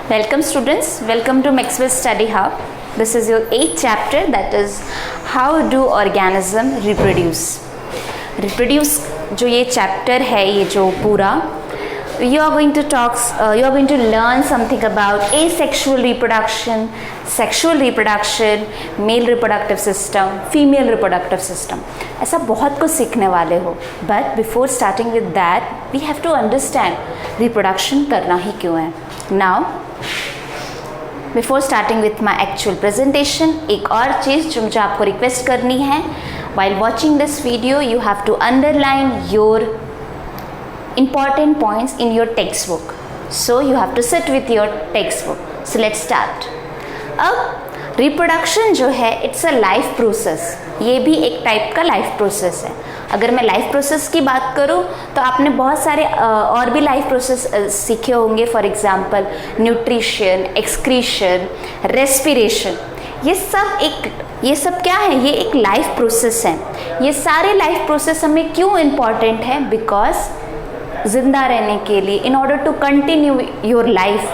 Welcome students, welcome to Maxwell Study Hub. This is your 8th chapter, that is how do organism reproduce. Reproduce जो ये chapter है, ये जो पूरा you are going to learn something about asexual reproduction, sexual reproduction, male reproductive system, female reproductive system. ऐसा बहुत कुछ सीखने वाले हो. But before starting with that, we have to understand reproduction करना ही क्यों है. Now, before starting with my actual presentation, एक और चीज़ जो मुझे आपको रिक्वेस्ट करनी है, while watching this video, you have to underline your important points in your textbook. So you have to sit with your textbook. So let's start. अब reproduction जो है, it's a life process. ये भी एक type का life process है. अगर मैं लाइफ प्रोसेस की बात करूं तो आपने बहुत सारे और भी लाइफ प्रोसेस सीखे होंगे. For example nutrition, excretion, respiration. ये सब क्या है? ये एक लाइफ प्रोसेस है. ये सारे लाइफ प्रोसेस हमें क्यों इम्पॉर्टेंट है? बिकॉज जिंदा रहने के लिए, in order to continue your life.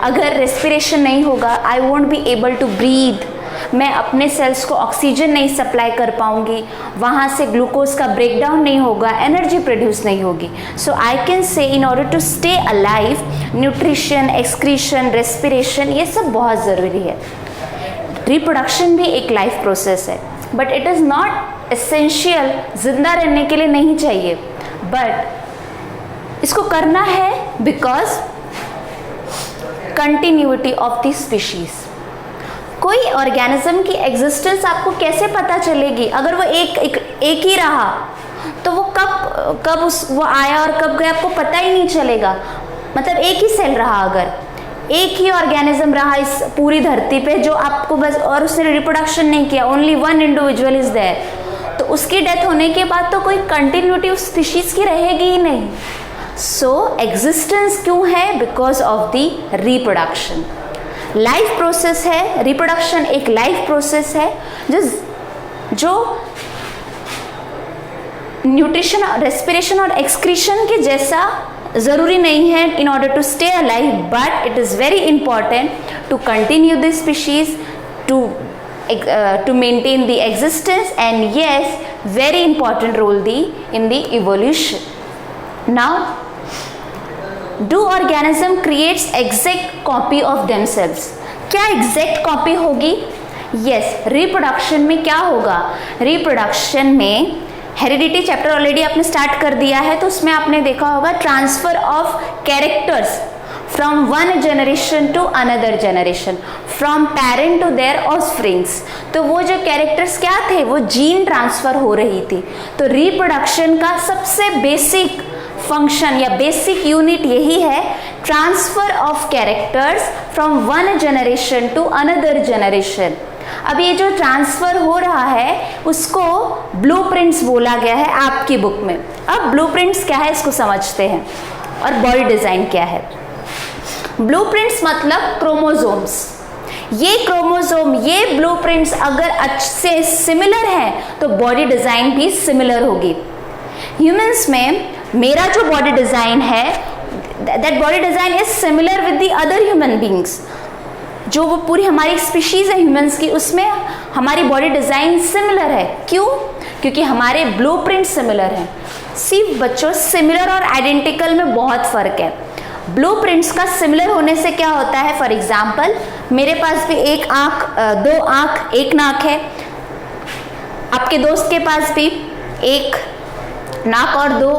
अगर रेस्पिरेशन नहीं होगा, I won't be able to breathe. मैं अपने सेल्स को ऑक्सीजन नहीं सप्लाई कर पाऊंगी, वहाँ से ग्लूकोज का ब्रेकडाउन नहीं होगा, एनर्जी प्रोड्यूस नहीं होगी. सो I can say in order to stay alive, nutrition, excretion, respiration, ये सब बहुत ज़रूरी है. रिप्रोडक्शन भी एक लाइफ प्रोसेस है, but it is not essential. जिंदा रहने के लिए नहीं चाहिए, बट इसको करना है because continuity of the species. कोई ऑर्गेनिज्म की एग्जिस्टेंस आपको कैसे पता चलेगी? अगर वो एक ही रहा तो वो कब वो आया और कब गया आपको पता ही नहीं चलेगा. मतलब एक ही सेल रहा, अगर एक ही ऑर्गेनिज्म रहा इस पूरी धरती पे जो आपको बस, और उसने रिप्रोडक्शन नहीं किया, only one individual is there, तो उसकी डेथ होने के बाद तो कोई कंटिन्यूटी उस स्पीशीज की रहेगी ही नहीं. सो एग्जिस्टेंस क्यों है? Because of the reproduction. Life process है, रिप्रोडक्शन एक लाइफ प्रोसेस है जो न्यूट्रिशन, रेस्पिरेशन और एक्सक्रीशन के जैसा ज़रूरी नहीं है in order to stay alive, but it is very important to continue this species, to maintain the existence, and yes, very important role in the evolution. Now, do organism creates exact copy of themselves? क्या exact copy होगी? Yes, reproduction में क्या होगा? reproduction में heredity chapter already आपने start कर दिया है, तो उसमें आपने देखा होगा transfer of characters from one generation to another generation, from parent to their offsprings. तो वो जो कैरेक्टर्स क्या थे? वो जीन ट्रांसफर हो रही थी. तो रिप्रोडक्शन का सबसे बेसिक फंक्शन या बेसिक यूनिट यही है, transfer of characters from one generation to another generation. अब ये जो ट्रांसफर हो रहा है उसको ब्लूप्रिंट्स बोला गया है आपकी बुक में. अब ब्लूप्रिंट्स क्या है इसको समझते हैं, और बॉडी डिजाइन क्या है. ब्लूप्रिंट्स मतलब क्रोमोसोम्स. ये क्रोमोसोम, ये ब्लूप्रिंट्स अगर अच्छे से सिमिलर हैं तो बॉडी डिजाइन भी सिमिलर होगी. ह्यूमंस में मेरा जो बॉडी डिजाइन है, that body design is similar with the other human beings. जो वो पूरी हमारी स्पीशीज है ह्यूमंस की, उसमें हमारी बॉडी डिजाइन सिमिलर है. क्यों? क्योंकि हमारे ब्लूप्रिंट सिमिलर हैं. सिर्फ बच्चों, सिमिलर और आइडेंटिकल में बहुत फर्क है. ब्लूप्रिंट्स का सिमिलर होने से क्या होता है? फॉर एग्जाम्पल, मेरे पास भी एक आँख, दो आँख, एक नाक है. आपके दोस्त के पास भी एक नाक और दो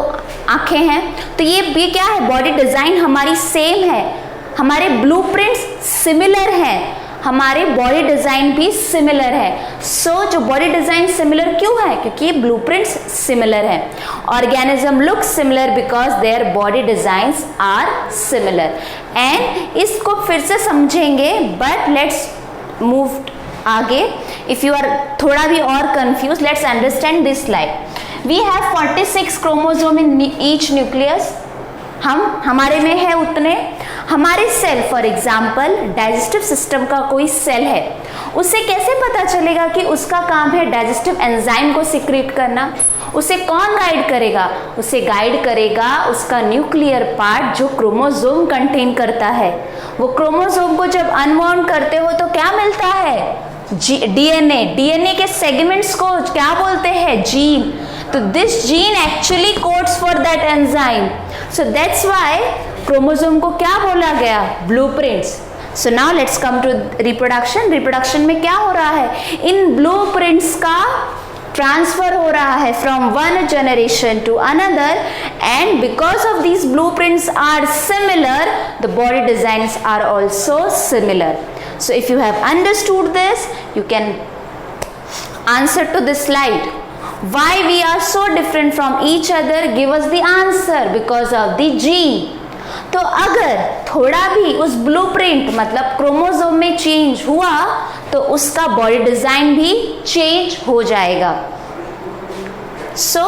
आंखें हैं. तो ये भी क्या है? बॉडी डिजाइन हमारी सेम है, हमारे ब्लूप्रिंट्स सिमिलर हैं, हमारे बॉडी डिजाइन भी सिमिलर है. सो जो बॉडी डिजाइन सिमिलर क्यों है? क्योंकि ब्लूप्रिंट्स सिमिलर हैं. Organism look similar because their body designs are similar. And इसको फिर से समझेंगे, बट लेट्स मूव आगे. इफ यू आर थोड़ा भी और confuse, let's understand this slide. We have 46 chromosome in each nucleus. हमारे में है उतने. हमारे cell, for example digestive system का कोई सेल है, उसे कैसे पता चलेगा कि उसका काम है डाइजेस्टिव एंजाइम को सिक्रीट करना? उसे कौन गाइड करेगा? उसे गाइड करेगा उसका न्यूक्लियर पार्ट जो क्रोमोसोम कंटेन करता है। वो क्रोमोसोम को जब अनवाउंड करते हो तो क्या मिलता है? डीएनए। डीएनए के सेगमेंट्स को क्या बोलते हैं? जीन। तो this gene actually codes for that enzyme, so that's why chromosome को क्या बोला गया? Blueprints. So now let's come to reproduction. Reproduction में क्या हो रहा है? इन ब्लूप्रिंट्स का ट्रांसफर हो रहा है from one generation to another, and because of these blueprints are similar, the body designs are also similar. So if you have understood this, you can answer to this slide. Why we are so different from each other? Give us the answer. Because of the gene. तो अगर थोड़ा भी उस blueprint मतलब chromosome में change हुआ तो उसका बॉडी डिजाइन भी चेंज हो जाएगा. So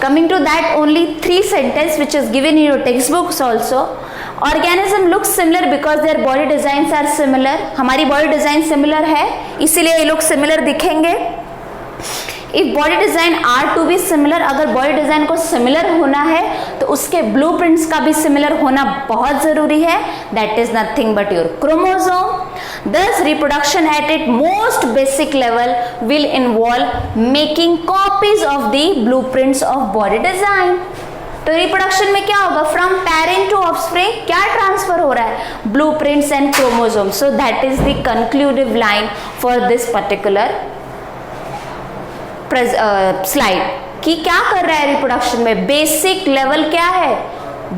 coming to that, only 3 sentences which is given in your textbooks also. Organism looks similar because their body designs are similar. हमारी बॉडी डिजाइन सिमिलर है इसीलिए ये लोग सिमिलर दिखेंगे. If body design are to be similar, अगर body design को similar होना है तो उसके ब्लूप्रिंट्स का भी सिमिलर होना बहुत जरूरी है. That is nothing but your chromosome. Thus reproduction at its most basic level will involve making copies of the blueprints of body design. तो रिप्रोडक्शन में क्या होगा? फ्रॉम पेरेंट टू ऑफस्प्रिंग क्या ट्रांसफर हो रहा है? Blueprints and chromosome. So that is the conclusive line for this particular slide कि क्या कर रहा है रिप्रोडक्शन में? बेसिक लेवल क्या है?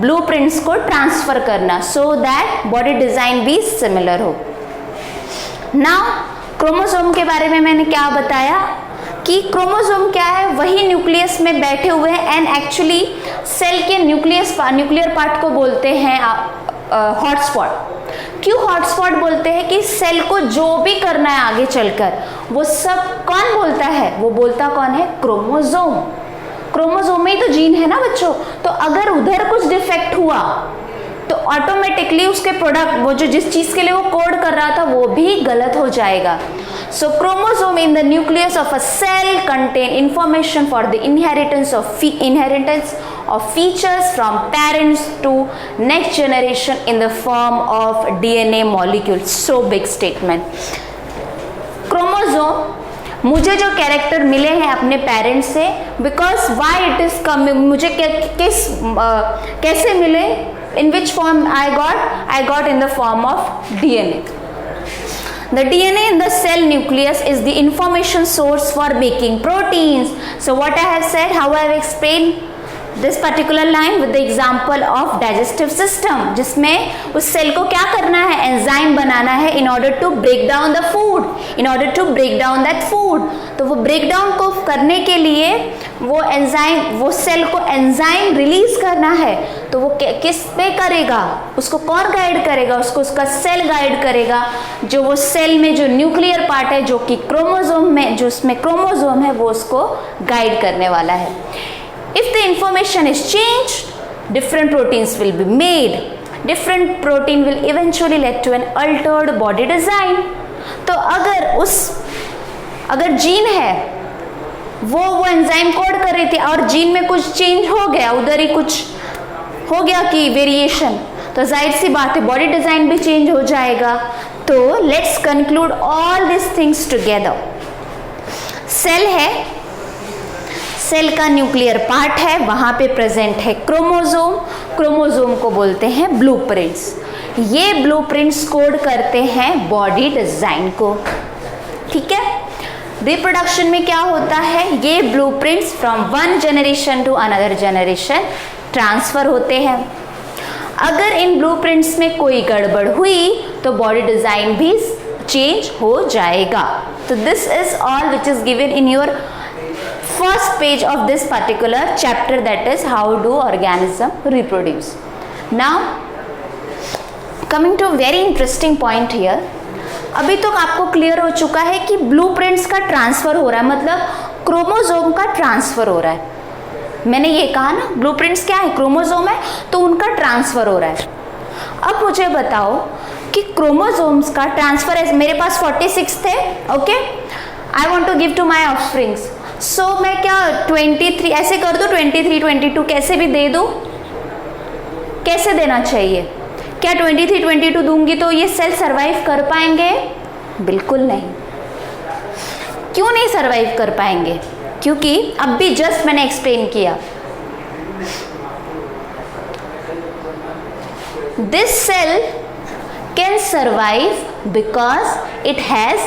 ब्लूप्रिंट्स को ट्रांसफर करना सो दैट बॉडी डिजाइन भी सिमिलर हो. नाउ क्रोमोसोम के बारे में मैंने क्या बताया कि क्रोमोसोम क्या है? वही न्यूक्लियस में बैठे हुए हैं एंड एक्चुअली सेल के न्यूक्लियर पार्ट को बोलते हैं हॉटस्पॉट. क्यों हॉटस्पॉट बोलते हैं? कि सेल को जो भी करना है आगे चलकर वो सब कौन बोलता है? वो बोलता कौन है? क्रोमोसोम. क्रोमोसोम में ही तो जीन है ना बच्चों. तो अगर उधर कुछ डिफेक्ट हुआ तो ऑटोमेटिकली उसके प्रोडक्ट वो जो जिस चीज के लिए वो कोड कर रहा था वो भी गलत हो जाएगा. So chromosome in the nucleus of a cell contain information for the inheritance of features from parents to next generation in the form of DNA molecules. So big statement. Chromosome मुझे जो कैरेक्टर मिले हैं अपने parents से, because why it is coming, मुझे कैसे मिले? In which form I got in the form of DNA. The DNA in the cell nucleus is the information source for making proteins. So what I have said, how I have explained this particular line with the example of digestive system, जिसमें उस cell को क्या करना है? Enzyme बनाना है in order to break down the food, in order to break down that food. तो वो break down को करने के लिए वो सेल को एंजाइम रिलीज करना है तो वो किस पे करेगा? उसको कौन गाइड करेगा? उसको उसका सेल गाइड करेगा. जो वो सेल में जो न्यूक्लियर पार्ट है जो कि क्रोमोसोम में जो उसमें क्रोमोसोम है वो उसको गाइड करने वाला है. If the information is changed, different proteins will be made. Different protein will eventually lead to an altered body design. तो अगर जीन है वो एंजाइम कोड कर रही थी और जीन में कुछ चेंज हो गया, उधर ही कुछ हो गया कि वेरिएशन, तो जाहिर सी बात है बॉडी डिजाइन भी चेंज हो जाएगा. तो let's conclude all this things together. Cell है, सेल का न्यूक्लियर पार्ट है, वहां पे प्रेजेंट है क्रोमोसोम. क्रोमोसोम को बोलते हैं ब्लूप्रिंट्स. ये ब्लूप्रिंट्स कोड करते हैं बॉडी डिजाइन को. ठीक है. रिप्रोडक्शन में क्या होता है? ये blueprints from one generation to another generation transfer होते हैं. अगर इन ब्लूप्रिंट्स में कोई गड़बड़ हुई तो बॉडी डिजाइन भी चेंज हो जाएगा. तो this is all which is given in your first page of this particular chapter, that is how do organism reproduce. Now coming to a very interesting point here. अभी तक आपको clear हो चुका है कि ब्लूप्रिंट्स का ट्रांसफर हो रहा है, मतलब क्रोमोसोम का ट्रांसफर हो रहा है. मैंने ये कहा ना ब्लूप्रिंट्स क्या है? क्रोमोसोम है तो उनका ट्रांसफर हो रहा है. अब मुझे बताओ कि क्रोमोसोम्स का ट्रांसफर है. मेरे पास 46 थे. Okay, I want to give to my offsprings. सो मैं क्या 23 ऐसे कर दूं, 23 22 कैसे भी दे दूं? कैसे देना चाहिए? क्या 23 22 दूंगी तो ये सेल सरवाइव कर पाएंगे? बिल्कुल नहीं। क्यों नहीं सरवाइव कर पाएंगे? क्योंकि अब भी जस्ट मैंने एक्सप्लेन किया, this cell can survive because it has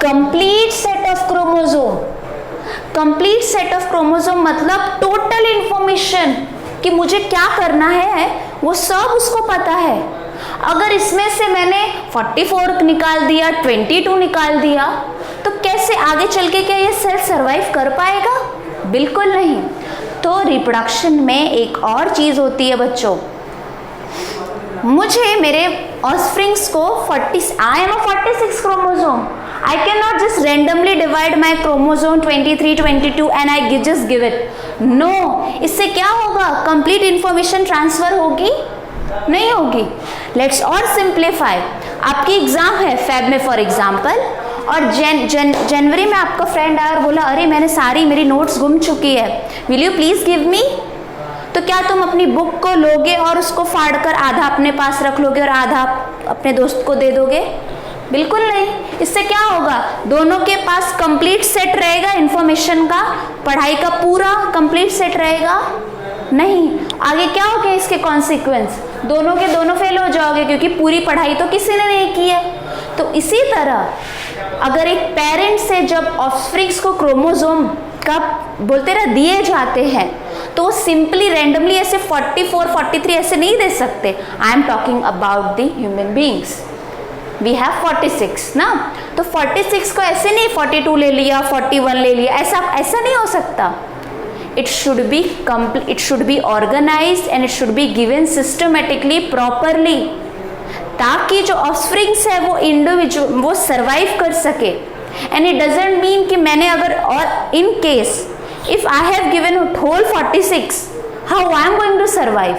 complete set of chromosome. Complete set of chromosome मतलब टोटल इंफॉर्मेशन कि मुझे क्या करना है वो सब उसको पता है। अगर इसमें से मैंने 44 निकाल दिया, 22 निकाल दिया, तो कैसे आगे चल के क्या ये सेल सरवाइव कर पाएगा? बिल्कुल नहीं। तो रिप्रोडक्शन में एक और चीज होती है बच्चों, मुझे मेरे ऑफस्प्रिंग्स को I am a 46 chromosome. I cannot just randomly divide my chromosome 23, 22 and I just give it. No, इससे क्या होगा? कंप्लीट इंफॉर्मेशन ट्रांसफर होगी? नहीं होगी। लेट्स और सिंप्लीफाई। आपकी एग्जाम है फेब में फॉर एग्जाम्पल, और जनवरी में आपका फ्रेंड आया और बोला अरे मैंने सारी मेरी नोट्स गुम चुकी है, will you please give me? तो क्या तुम अपनी बुक को लोगे और उसको फाड़कर आधा अपने पास रख लोगे और आधा अपने दोस्त को दे दोगे? बिल्कुल नहीं। इससे क्या होगा? दोनों के पास कंप्लीट सेट रहेगा इंफॉर्मेशन का, पढ़ाई का पूरा कंप्लीट सेट रहेगा? नहीं। आगे क्या हो गया इसके कॉन्सिक्वेंस? दोनों के दोनों फेल हो जाओगे, क्योंकि पूरी पढ़ाई तो किसी ने नहीं की है। तो इसी तरह अगर एक पेरेंट से जब ऑफस्प्रिंग्स को क्रोमोसोम का बोलते ना दिए जाते हैं, तो सिंपली रैंडमली ऐसे 44 43 ऐसे नहीं दे सकते। I am talking about the human beings, we have 46 ना, तो 46 को ऐसे नहीं 42 ले लिया, 41 ले लिया, ऐसा नहीं हो सकता। It should be complete, it should be organized and it should be given systematically, properly, ताकि जो ऑफस्प्रिंग्स है वो इंडिविजुअल वो सरवाइव कर सके। एंड इट डजेंट मीन कि मैंने अगर, और in case if I have given whole 46, how I am going to survive?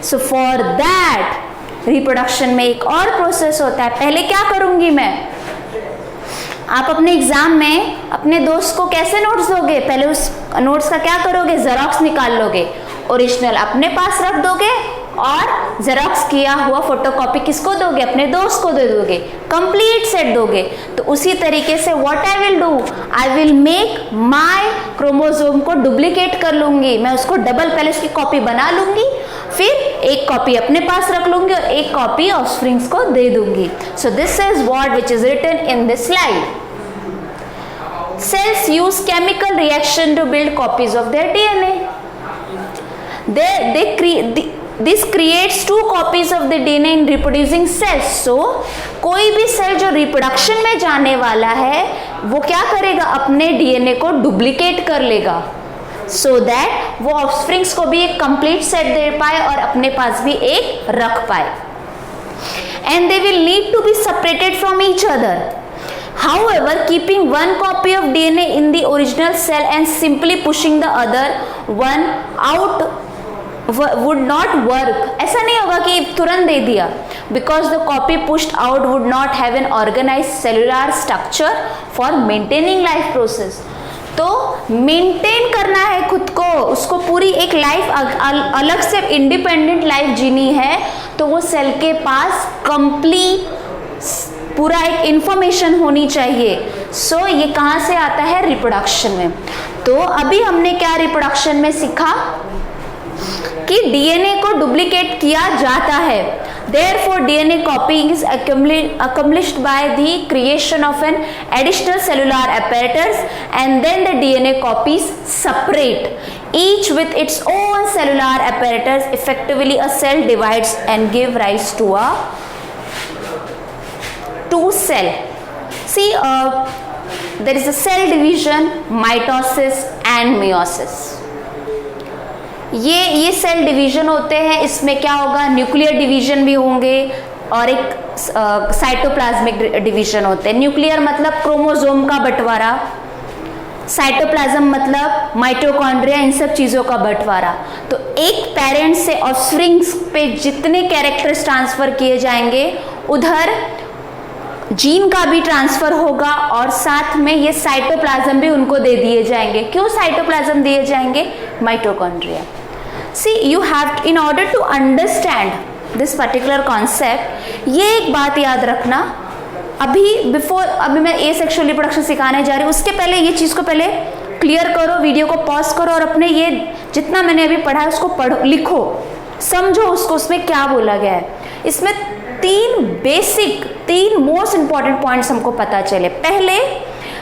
So for that reproduction में एक और प्रोसेस होता है। पहले क्या करूंगी मैं? आप अपने एग्जाम में अपने दोस्त को कैसे नोट्स दोगे? पहले उस नोट्स का क्या करोगे? जेरोक्स निकाल लोगे, ओरिजिनल अपने पास रख दोगे और जेरोक्स किया हुआ फोटोकॉपी किसको दोगे? अपने दोस्त को दे दोगे, कंप्लीट सेट दोगे। तो उसी तरीके से what I will do, I will make my chromosome को डुप्लीकेट कर लूंगी, मैं उसको डबल पहले उसकी कॉपी बना लूंगी, फिर एक कॉपी अपने पास रख लूंगी और एक कॉपी ऑफस्प्रिंग्स को दे दूंगी। So this is what which is written in this slide. Cells use chemical reaction to build copies of their DNA. This creates 2 copies of the DNA in reproducing cells. So, कोई भी cell जो reproduction में जाने वाला है वो क्या करेगा? अपने डीएनए को डुप्लीकेट कर लेगा, सो दैट वो ऑफस्प्रिंग्स को भी एक कंप्लीट सेट दे पाए और अपने पास भी एक रख पाए। And they will need to be separated from each other. However, keeping one copy of DNA in the original cell and simply pushing the other one out would not work. ऐसा नहीं होगा कि तुरंत दे दिया, because the copy pushed out would not have an organized cellular structure for maintaining life process. तो maintain करना है खुद को, उसको पूरी एक लाइफ अलग से इंडिपेंडेंट लाइफ जीनी है, तो वो सेल के पास कंप्लीट पूरा एक इंफॉर्मेशन होनी चाहिए। सो ये कहाँ से आता है? रिप्रोडक्शन में। तो अभी हमने क्या रिप्रोडक्शन में सीखा कि डीएनए को डुप्लीकेट किया जाता है। Therefore, DNA copying is accomplished by the creation of an additional cellular apparatus, and then the DNA copies separate, each with its own cellular apparatus. Effectively, a cell divides and give rise to a two cell. See, there is a cell division, mitosis and meiosis. ये cell division होते हैं। इसमें क्या होगा? Nuclear division भी होंगे और एक साइटोप्लाज्मिक डिवीजन होते हैं। न्यूक्लियर मतलब क्रोमोसोम का बंटवारा, साइटोप्लाज्म मतलब माइटोकॉन्ड्रिया, इन सब चीज़ों का बंटवारा। तो एक पेरेंट से ऑफस्प्रिंग्स पे जितने कैरेक्टर्स ट्रांसफर किए जाएंगे, उधर जीन का भी ट्रांसफर होगा और साथ में ये साइटोप्लाज्म भी उनको दे दिए जाएंगे। क्यों साइटोप्लाज्म दिए जाएंगे? Mitochondria. See you have, in order to understand this particular concept, ये एक बात याद रखना, अभी मैं एसेक्सुअल रिप्रोडक्शन सिखाने जा रही हूँ, उसके पहले ये चीज़ को पहले क्लियर करो, वीडियो को पॉज करो और अपने ये जितना मैंने अभी पढ़ा है उसको पढ़ो, लिखो, समझो उसको, उसमें क्या बोला गया है। इसमें तीन मोस्ट इंपॉर्टेंट पॉइंट्स हमको पता चले। पहले,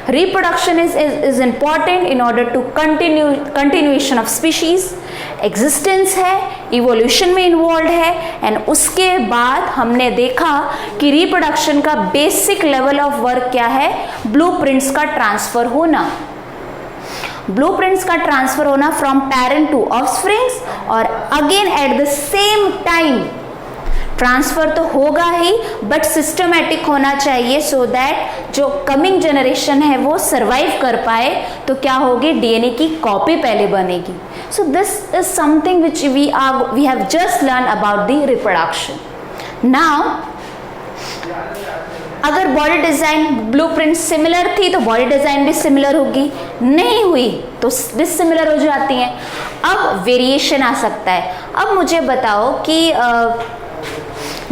reproduction is important in order to continuation of species, existence है, इवोल्यूशन में इन्वॉल्व है। एंड उसके बाद हमने देखा कि रिप्रोडक्शन का बेसिक लेवल ऑफ वर्क क्या है? ब्लूप्रिंट्स का ट्रांसफर होना, ब्लूप्रिंट्स का ट्रांसफर होना फ्रॉम पेरेंट टू ऑफस्प्रिंग्स, और again at the same time transfer तो होगा ही बट सिस्टमैटिक होना चाहिए, सो दैट जो कमिंग जनरेशन है वो सरवाइव कर पाए। तो क्या होगी? डीएनए की कॉपी पहले बनेगी। So this is something which we have just learn about the reproduction. Now अगर बॉडी डिजाइन ब्लूप्रिंट सिमिलर थी तो बॉडी डिजाइन भी सिमिलर होगी, नहीं हुई तो डिसिमिलर हो जाती हैं। अब वेरिएशन आ सकता है। अब मुझे बताओ कि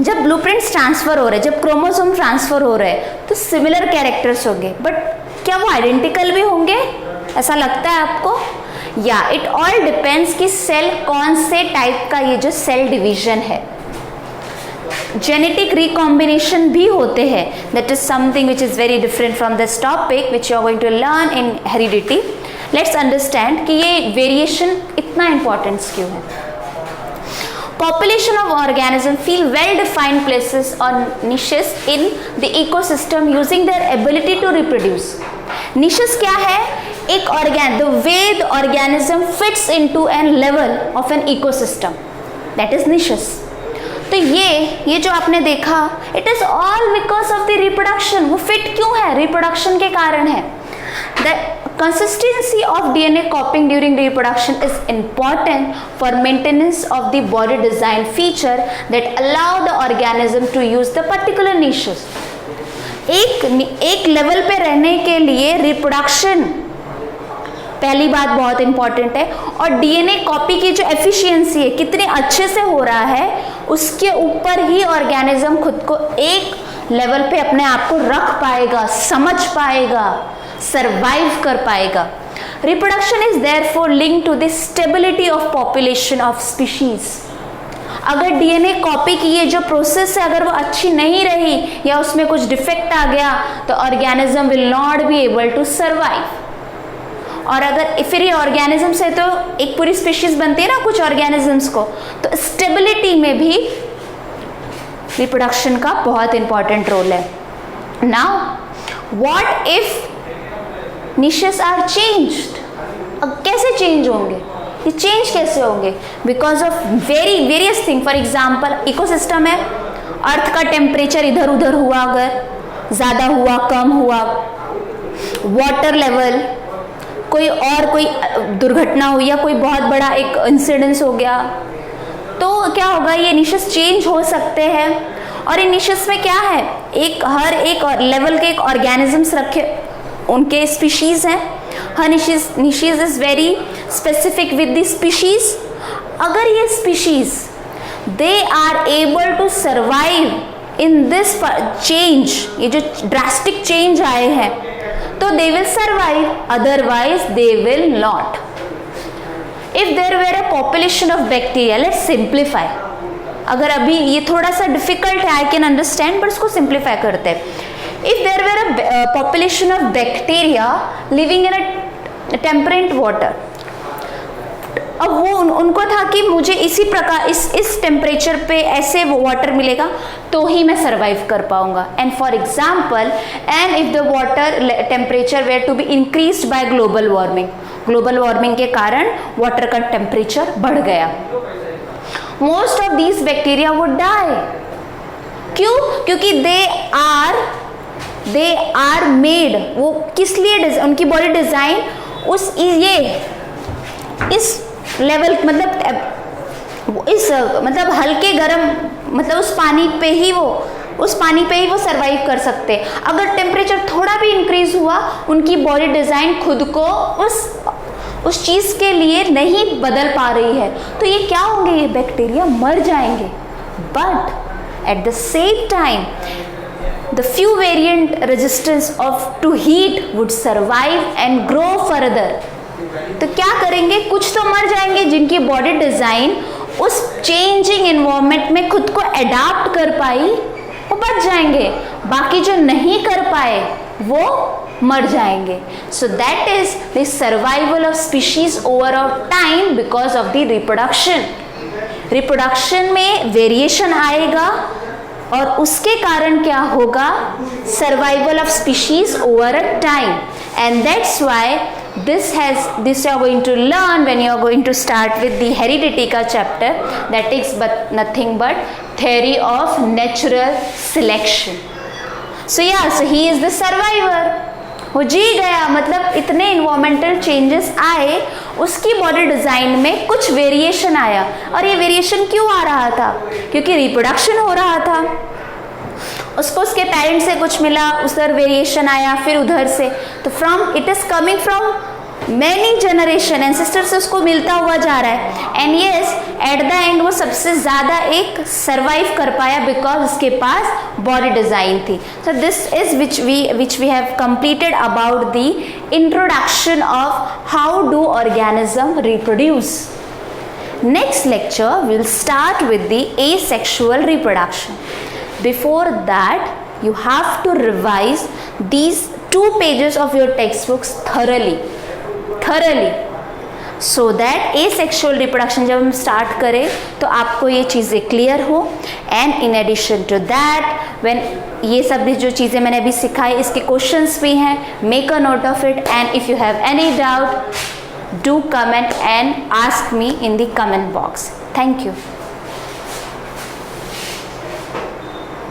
जब ब्लूप्रिंट्स ट्रांसफर हो रहे हैं, जब क्रोमोसोम ट्रांसफर हो रहे हैं, तो सिमिलर कैरेक्टर्स होंगे, बट क्या वो आइडेंटिकल भी होंगे? ऐसा लगता है आपको? या इट ऑल डिपेंड्स कि सेल कौन से टाइप का ये जो सेल डिवीजन है। जेनेटिक रिकॉम्बिनेशन भी होते हैं, that is something which is very different from this topic which you are going to learn in heredity. Let's understand कि ये वेरिएशन इतना इंपॉर्टेंस क्यों है। Population of organisms fill well-defined places or niches in the ecosystem using their ability to reproduce. Niches क्या है? एक the way the organism fits into a level of an ecosystem, that is niches. तो ये जो आपने देखा, it is all because of the reproduction. वो fit क्यों है? reproduction के कारण है। The consistency of DNA copying during reproduction is important for maintenance of the body design feature that allow the organism to use the particular niches. एक level पे रहने के लिए रिप्रोडक्शन पहली बात बहुत इंपॉर्टेंट है, और डीएनए कॉपी की जो एफिशिएंसी है, कितने अच्छे से हो रहा है, उसके ऊपर ही ऑर्गेनिज्म खुद को एक लेवल पे अपने आप को रख पाएगा, समझ पाएगा, सर्वाइव कर पाएगा। Reproduction is therefore linked to the stability of population of species. अगर डीएनए कॉपी की ये जो प्रोसेस है, अगर वो अच्छी नहीं रही या उसमें कुछ डिफेक्ट आ गया, तो organism will not be able to survive. और अगर फिर ये ऑर्गेनिज्म से तो एक पूरी स्पीशीज बनती है ना कुछ ऑर्गेनिजम्स को, तो स्टेबिलिटी में भी रिप्रोडक्शन का बहुत इंपॉर्टेंट रोल है। Now what if niches are changed? अब कैसे चेंज होंगे? ये चेंज कैसे होंगे? Because of various thing. For example, ecosystem है, अर्थ का टेम्परेचर इधर उधर हुआ, अगर ज़्यादा हुआ, कम हुआ, वाटर लेवल, कोई दुर्घटना हुई या कोई बहुत बड़ा एक इंसिडेंस हो गया, तो क्या होगा? ये निशेस चेंज हो सकते हैं। और इन निशेस में क्या है? हर एक लेवल के एक ऑर्गेनिजम्स रखे, उनके स्पीशीज हैं। हर niches is very specific with the species. अगर ये species they are able to survive in this change, ये जो ड्रास्टिक चेंज आए हैं, तो they will survive, otherwise they will not. If there were a population of bacteria, let's simplify. अगर अभी ये थोड़ा सा डिफिकल्ट है, आई कैन अंडरस्टैंड, बट इसको सिंप्लीफाई करते हैं। If there were a population of bacteria living in a temperate water, अब वो उनको था कि मुझे इसी प्रकार इस टेम्परेचर पे ऐसे वाटर मिलेगा तो ही मैं सर्वाइव कर पाऊंगा। And for example, and if the water temperature were to be increased by global warming के कारण वाटर का टेम्परेचर बढ़ गया, most of these bacteria would die. क्यों? क्योंकि दे आर मेड, वो किस लिए, उनकी बॉडी डिजाइन इस लेवल, मतलब हल्के गर्म, मतलब उस पानी पे ही वो उस पानी पे ही वो सरवाइव कर सकते हैं। अगर टेम्परेचर थोड़ा भी इंक्रीज हुआ, उनकी बॉडी डिज़ाइन खुद को उस चीज़ के लिए नहीं बदल पा रही है, तो ये क्या होंगे, ये बैक्टीरिया मर जाएंगे। But at the same time the few variant resistance of to heat would survive and grow further। तो क्या करेंगे, कुछ तो मर जाएंगे जिनकी बॉडी डिजाइन उस चेंजिंग एनवायरनमेंट में खुद को अडाप्ट कर पाई, वो बच जाएंगे, बाकी जो नहीं कर पाए वो मर जाएंगे। सो that is the survival of species over of time because of the reproduction. Reproduction में वेरिएशन आएगा और उसके कारण क्या होगा, survival of species over a time. And that's why this you are going to learn when you are going to start with the heredity का chapter, that is but nothing but theory of natural selection। so yeah, so he is the survivor, वो जी गया, मतलब इतने environmental changes आए, उसकी body design में कुछ variation आया। और ये वेरिएशन क्यों आ रहा था, क्योंकि रिप्रोडक्शन हो रहा था, उसको उसके पेरेंट्स से कुछ मिला, उधर वेरिएशन आया, फिर उधर से, तो from it is coming from many generation, ancestor से उसको मिलता हुआ जा रहा है। And yes, at the end वो सबसे ज़्यादा एक सर्वाइव कर पाया बिकॉज उसके पास बॉडी डिज़ाइन थी। So this is which we have completed about the introduction of how do organism reproduce. Next lecture will start with the asexual reproduction। Before that, you have to revise these 2 pages of your textbooks thoroughly, so that asexual reproduction जब हम start करें तो आपको ये चीज़ें clear हो। And in addition to that, when ये सब भी जो चीज़ें मैंने अभी सिखाई, इसके क्वेश्चंस भी हैं, make a note of it. And if you have any doubt, do comment and ask me in the comment box। Thank you।